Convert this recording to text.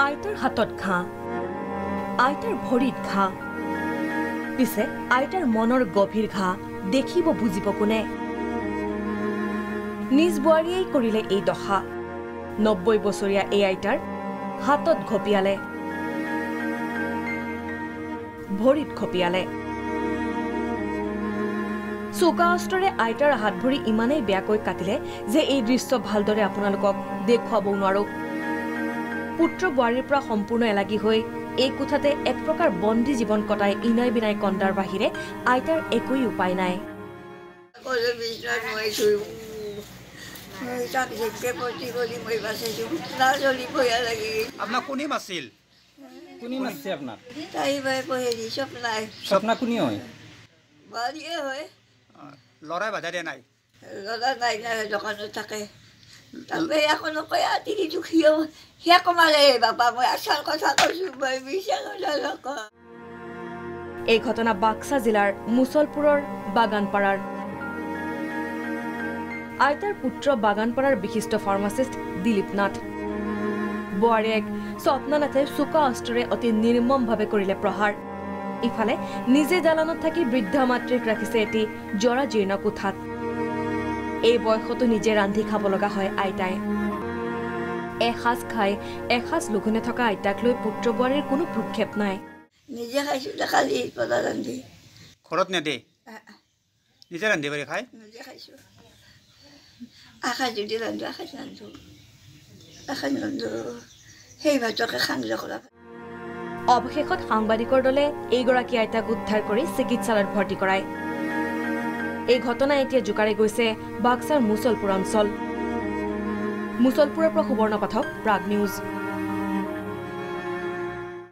আইতাৰ হাতত ঘাঁ, আইতাৰ ভৰিত ঘাঁ। পিছে আইতাৰ মনৰ গভীৰ ঘাঁ দেখিব বুজিব কোনে? নিজ বোৱাৰীয়েই কৰিলে এই দশা। ৯০ বছৰীয়া এই আইতাৰ হাতত ঘপিয়ালে, ভৰিত ঘপিয়ালে। চোকা অস্ত্ৰৰে আইতাৰ হাত ভৰি ইমানেই বেয়াকৈ কাটিলে যে এই দৃশ্য ভালদৰে আপোনালোকক দেখুৱাবও নোৱাৰো। পুত্ৰ বোৱাৰীৰ পৰা সম্পূৰ্ণ এলাগী হৈ এই কোঠাতে এক প্ৰকাৰ বন্দী জীৱন কটাই ইনাই বিনাই কন্দাৰ বাহিৰে আইতাৰ একোই উপায় নাই। আপনার কোনি মাছিল? কোনি মাছে আপনার? তাই ভাই পহেদি স্বপ্নাই। স্বপ্না কোনি হয়? বাড়িয়ে হয়। লড়াই বাধা দিয়ে নাই? লড়া নাই না দোকানত থাকে। তারপরে এখন কয় তিনি দুখিও সিয়া কমালে বাবা মই আসার কথা কৈছো মই মিছা কথা নকওঁ। এই ঘটনা বাক্সা জিলাৰ মুছলপুৰৰ বাগানপাৰাৰ। আইতাৰ পুত্ৰ বাগানপাৰাৰ বিশিষ্ট ফাৰ্মাচিষ্ট দিলীপ নাথ। বোৱাৰীয়েক স্বপ্নানাথে চোকা অস্ত্ৰৰে অতি নিৰ্মমভাৱে কৰিলে প্ৰহাৰ। ইফালে নিজে দালানত থাকি বৃদ্ধা মাতৃক ৰাখিছে এটি জৰাজীৰ্ণ কোঠাত। এই বয়সতো নিজে ৰান্ধি খাব লগা হয় আইতাই। এসাঁজ খাই এসাঁজ লঘোণে থকা আইতাক লৈ পুত্ৰ বোৱাৰীৰ কোনো ভ্ৰক্ষেপ নাই। নিজে খাইছো খালি পদা ৰান্ধি। ঘৰত নেদে? নিজে ৰান্ধি পাৰি খাই? নিজে খাইছো। আশাই যদি ৰান্ধো আশাই ৰান্ধো, আশাই ৰান্ধো সেই ভাতকে খাংজ কৰা। অৱশেষত সাংবাদিকৰ দলে এইগৰাকী আইতাক উদ্ধাৰ কৰি চিকিৎসালয়ত ভৰ্তি কৰায়। এই ঘটনা এতিয়া জোকাৰি গৈছে বাক্সাৰ মুছলপুৰ অঞ্চল। মুছলপুৰৰ পৰা সুবৰ্ণ পাঠক, প্ৰাগ নিউজ।